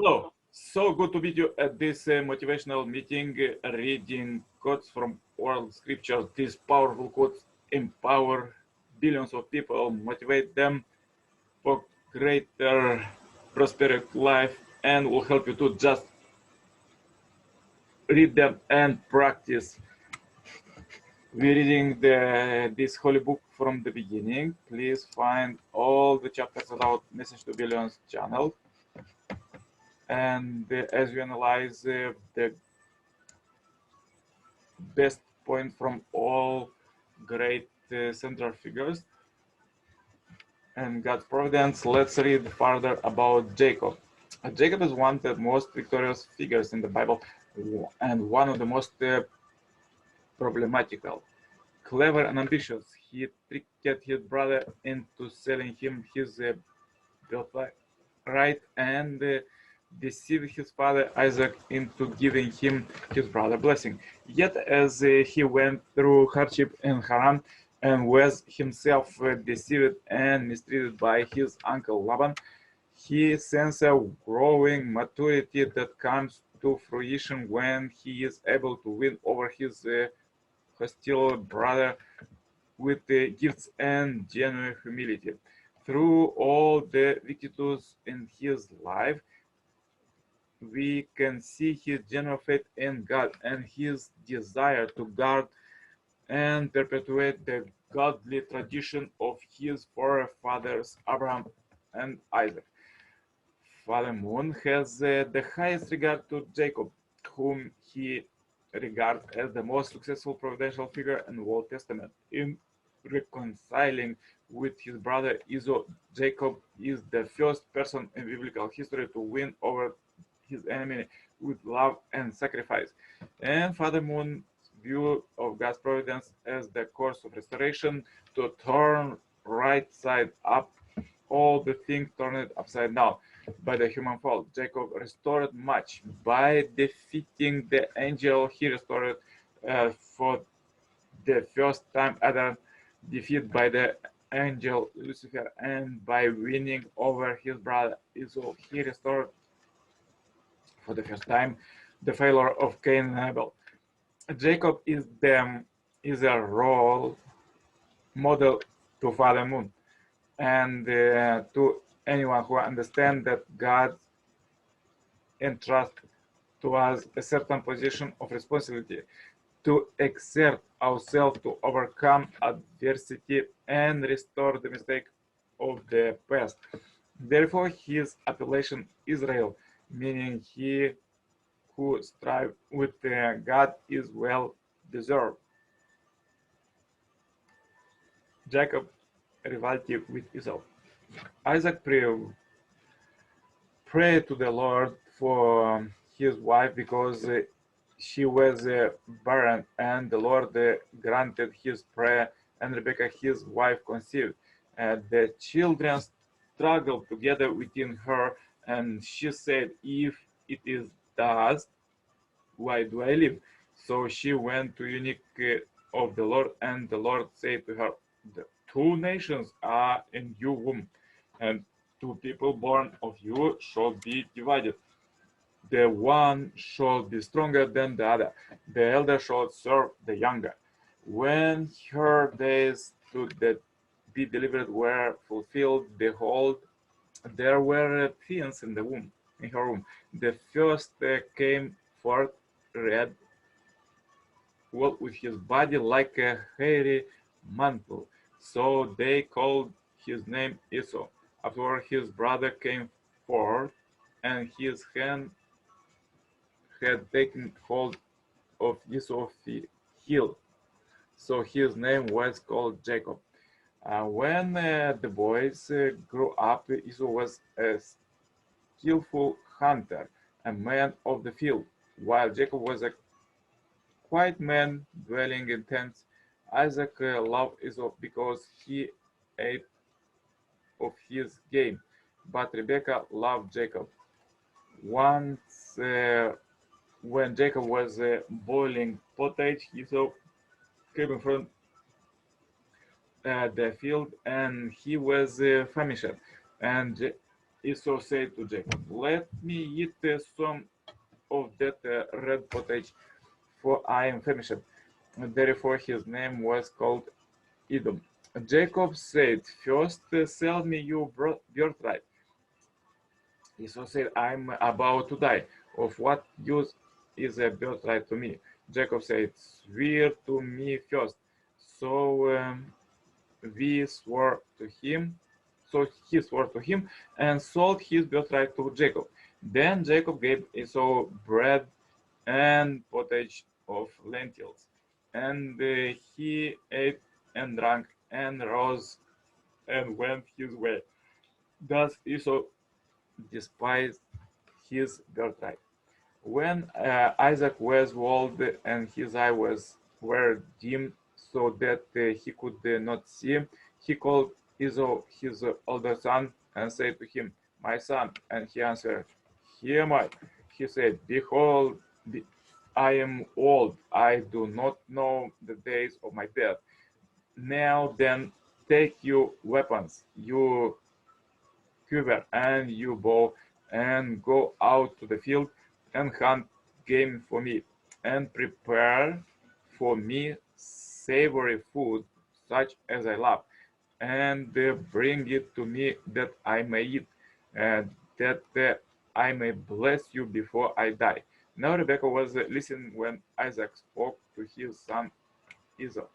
Hello, so good to meet you at this motivational meeting, reading quotes from oral scriptures. These powerful quotes empower billions of people, motivate them for greater prosperous life, and will help you to just read them and practice. We're reading this holy book from the beginning. Please find all the chapters at our Message to Billions channel. And as we analyze the best point from all great central figures and God's providence, let's read further about Jacob. Jacob is one of the most victorious figures in the Bible and one of the most problematical. Clever and ambitious, he tricked his brother into selling him his birthright and deceived his father Isaac into giving him his brother blessing. Yet as he went through hardship in Haran and was himself deceived and mistreated by his uncle Laban, he sensed a growing maturity that comes to fruition when he is able to win over his hostile brother with gifts and genuine humility. Through all the vicissitudes in his life, we can see his genuine faith in God and his desire to guard and perpetuate the godly tradition of his forefathers Abraham and Isaac. Father Moon has the highest regard to Jacob, whom he regards as the most successful providential figure in the Old Testament. In reconciling with his brother Esau, Jacob is the first person in biblical history to win over his enemy with love and sacrifice. And Father Moon's view of God's providence as the course of restoration to turn right side up all the things turned upside down by the human fall. Jacob restored much by defeating the angel. He restored for the first time Adam defeated by the angel Lucifer, and by winning over his brother Esau, he restored for the first time the failure of Cain and Abel. Jacob is a role model to Father Moon and to anyone who understands that God entrusts to us a certain position of responsibility to exert ourselves to overcome adversity and restore the mistake of the past. Therefore, his appellation Israel, meaning he who strive with God, is well deserved. Jacob rivalry with Esau. Isaac prayed to the Lord for his wife because she was barren, and the Lord granted his prayer, and Rebekah, his wife, conceived. The children struggled together within her, and she said, "If it is thus, why do I live?" So she went to eunuch of the Lord, and the Lord said to her, "The two nations are in your womb, and two people born of you shall be divided. The one shall be stronger than the other. The elder shall serve the younger." When her days to be delivered were fulfilled, behold, there were twins in her womb. The first came forth red, well, with his body like a hairy mantle. So they called his name Esau. After his brother came forth, and his hand had taken hold of Esau's heel. So his name was called Jacob. When the boys grew up, Esau was a skillful hunter, a man of the field, while Jacob was a quiet man dwelling in tents. Isaac loved Esau because he ate of his game, but Rebekah loved Jacob. Once, when Jacob was boiling pottage, Esau came from the field, and he was famished. And Esau said to Jacob, "Let me eat some of that red pottage, for I am famished." Therefore his name was called Edom. Jacob said, "First sell me your birthright." Esau said, "I'm about to die. Of what use is a birthright to me?" Jacob said, "Swear to me first." So we swore to him. So he swore to him and sold his birthright to Jacob. Then Jacob gave Esau bread and pottage of lentils, and he ate and drank and rose and went his way. Thus Esau despised his birthright. When Isaac was old and his eyes were dim so that he could not see, he called Esau his older son and said to him, "My son." And he answered, "Here am I." He said, "Behold, I am old. I do not know the days of my death. Now then, take your weapons, you quiver and you bow, and go out to the field and hunt game for me, and prepare for me savory food such as I love, and bring it to me that I may eat, and that I may bless you before I die." Now Rebekah was listening when Isaac spoke to his son Esau.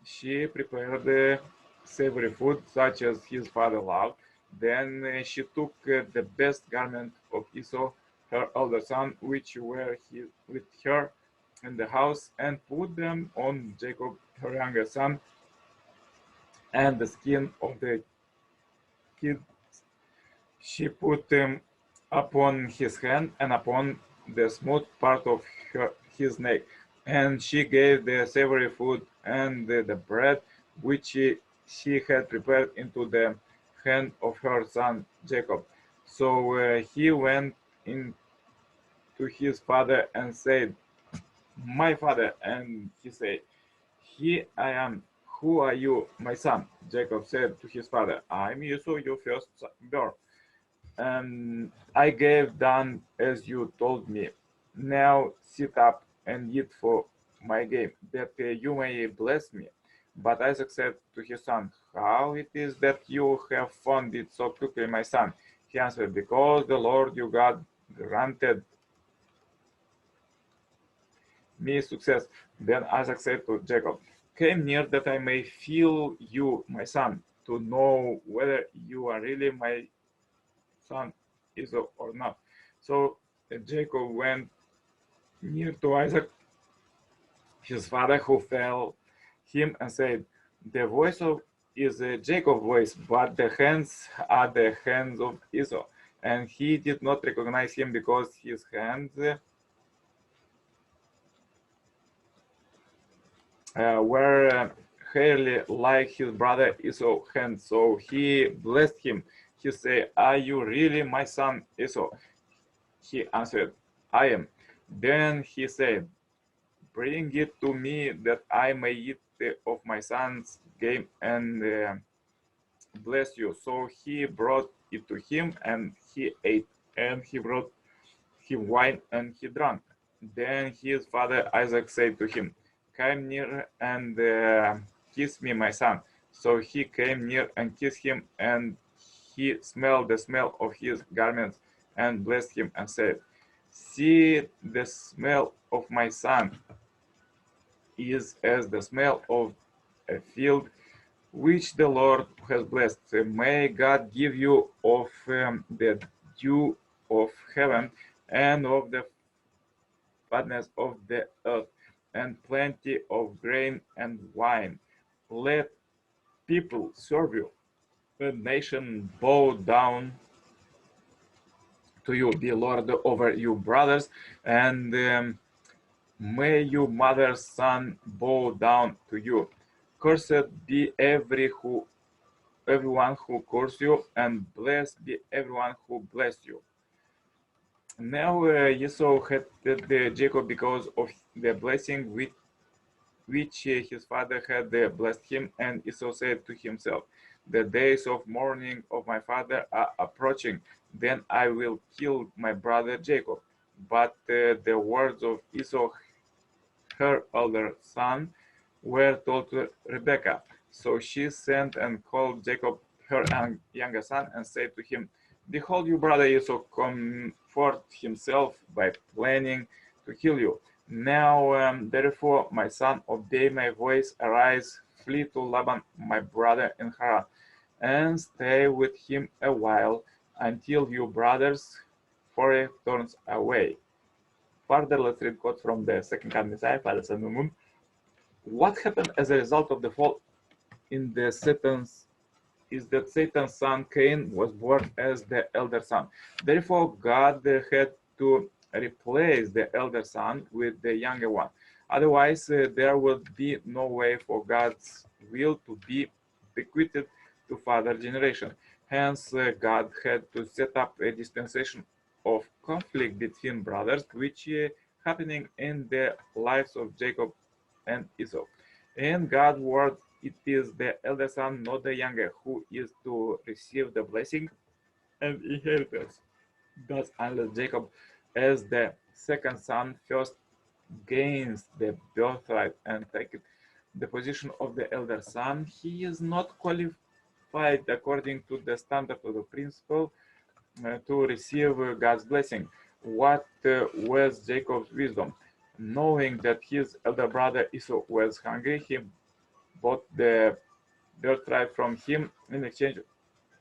She prepared savory food such as his father loved. Then she took the best garment of Esau, her elder son, which were with her in the house, and put them on Jacob, her younger son, and the skin of the kid she put them upon his hand and upon the smooth part of his neck. And she gave the savory food and the bread which she had prepared into the hand of her son Jacob. So he went in to his father and said, "My father." And he said, "Here I am. Who are you, my son?" Jacob said to his father, "I'm Esau, your first born. I gave down as you told me. Now sit up and eat for my game, that you may bless me." But Isaac said to his son, "How it is that you have found it so quickly, my son?" He answered, "Because the Lord your God granted me success." Then Isaac said to Jacob, "Come near that I may feel you, my son, to know whether you are really my son Esau or not." So Jacob went near to Isaac, his father, who felt him and said, "The voice of is Jacob's voice, but the hands are the hands of Esau." And he did not recognize him because his hands were hairy like his brother Esau's hands. So he blessed him. He said, "Are you really my son Esau?" He answered, "I am." Then he said, "Bring it to me that I may eat of my son's game and bless you." So he brought it to him, and he ate, and he brought him wine, and he drank. Then his father Isaac said to him, "Come near and kiss me, my son." So he came near and kissed him, and he smelled the smell of his garments and blessed him and said, "See, the smell of my son is as the smell of a field which the Lord has blessed. May God give you of the dew of heaven and of the fatness of the earth and plenty of grain and wine. Let people serve you. The nation bow down to you. Be Lord over your brothers, and may your mother's son bow down to you. Cursed be everyone who curses you, and blessed be everyone who bless you. Now Esau hated Jacob because of the blessing which his father had blessed him, and Esau said to himself, The days of mourning of my father are approaching. Then I will kill my brother Jacob. But the words of Esau, her elder son, were told to Rebekah. So she sent and called Jacob, her younger son, and said to him, "Behold, your brother Esau comfort himself by planning to kill you. Now, therefore, my son, obey my voice. Arise, flee to Laban, my brother in Haran, and stay with him a while until your brother's foray turns away." Further, let's read quote from the second coming Messiah, Father, Son, and Moon. What happened as a result of the fall in the Satan's is that Satan's son Cain was born as the elder son. Therefore, God had to replace the elder son with the younger one. Otherwise, there would be no way for God's will to be bequeathed to further generation. Hence, God had to set up a dispensation of conflict between brothers, which happening in the lives of Jacob and Esau. In God's word, it is the elder son, not the younger, who is to receive the blessing and inheritance. Thus, unless Jacob, as the second son, first gains the birthright and takes the position of the elder son, he is not qualified according to the standard of the principle to receive God's blessing. What was Jacob's wisdom? Knowing that his elder brother Esau was hungry, he bought the birthright from him in exchange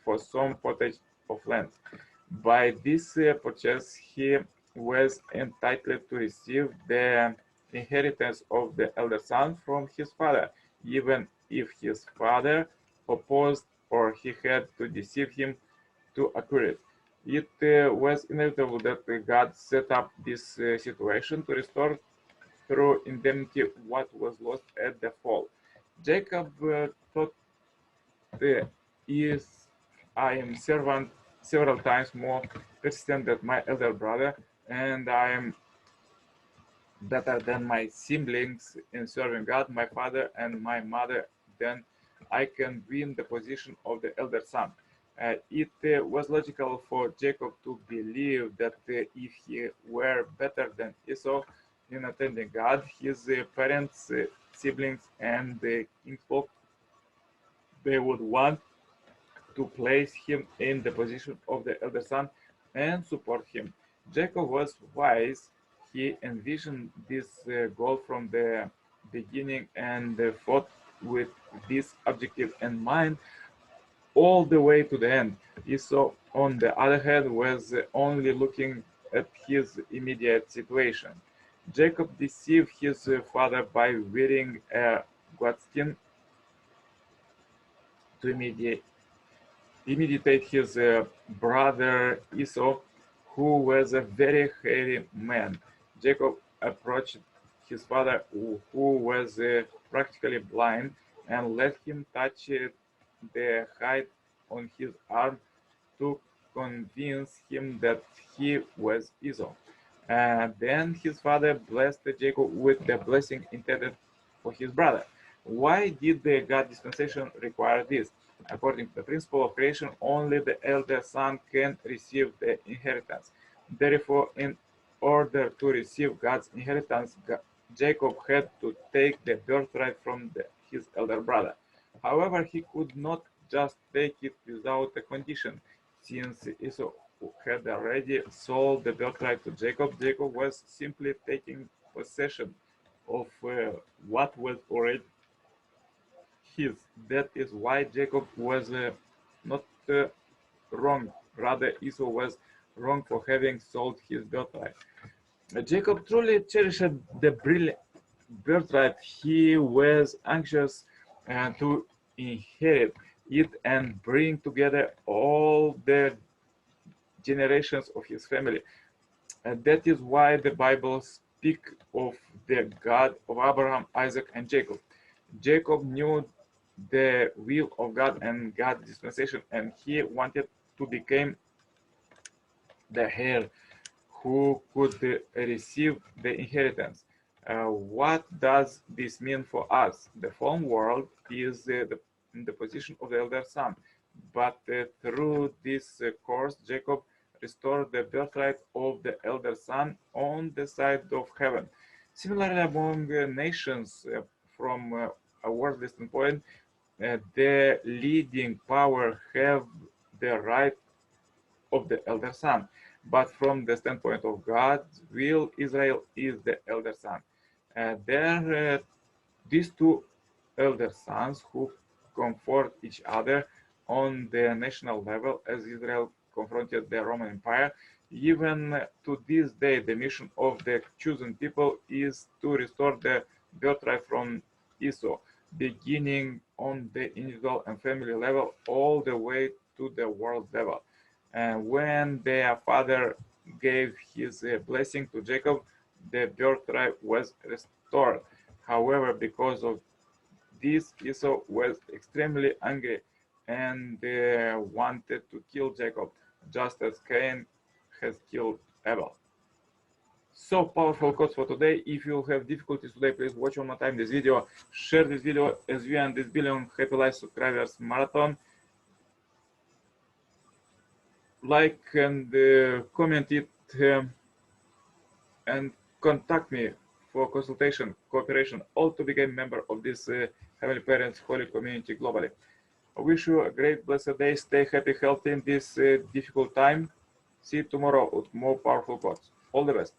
for some pottage of land. By this purchase, he was entitled to receive the inheritance of the elder son from his father, even if his father opposed or he had to deceive him to acquire it. It was inevitable that God set up this situation to restore through indemnity what was lost at the fall. Jacob thought, "Is I am servant several times more persistent than my elder brother, and I am better than my siblings in serving God, my father and my mother, then I can win the position of the elder son." It was logical for Jacob to believe that if he were better than Esau in attending God, his parents, siblings, and the kinsfolk, they would want to place him in the position of the elder son and support him. Jacob was wise. He envisioned this goal from the beginning and fought with this objective in mind all the way to the end. Esau, on the other hand, was only looking at his immediate situation. Jacob deceived his father by wearing a goatskin to imitate his brother Esau, who was a very hairy man. Jacob approached his father, who was practically blind, and let him touch the hide on his arm to convince him that he was Esau. Then his father blessed Jacob with the blessing intended for his brother. Why did the God dispensation require this? According to the principle of creation, only the elder son can receive the inheritance. Therefore, in order to receive God's inheritance, Jacob had to take the birthright from his elder brother. However, he could not just take it without a condition. Since Esau had already sold the birthright to Jacob, Jacob was simply taking possession of what was already his. That is why Jacob was not wrong. Rather, Esau was wrong for having sold his birthright. Jacob truly cherished the brilliant birthright. He was anxious to inherit it and bring together all the generations of his family. And that is why the Bible speaks of the God of Abraham, Isaac, and Jacob. Jacob knew the will of God and God's dispensation, and he wanted to become the heir who could receive the inheritance. What does this mean for us? The fallen world is in the position of the elder son. But through this course, Jacob restored the birthright of the elder son on the side of heaven. Similarly, among nations, from a worldly standpoint, the leading power have the right of the elder son. But from the standpoint of God's will, Israel is the elder son. These two elder sons who comfort each other on the national level as Israel confronted the Roman Empire. Even to this day, the mission of the chosen people is to restore the birthright from Esau, beginning on the individual and family level all the way to the world level. And when their father gave his blessing to Jacob, the birthright was restored. However, because of this, Esau was extremely angry and wanted to kill Jacob, just as Cain has killed Abel. So powerful quotes for today. If you have difficulties today, please watch one more time this video, share this video as we end this billion happy life subscribers marathon, like and comment it, and contact me for consultation, cooperation, or to become a member of this Heavenly Parents Holy Community globally. I wish you a great blessed day. Stay happy, healthy in this difficult time. See you tomorrow with more powerful quotes. All the best.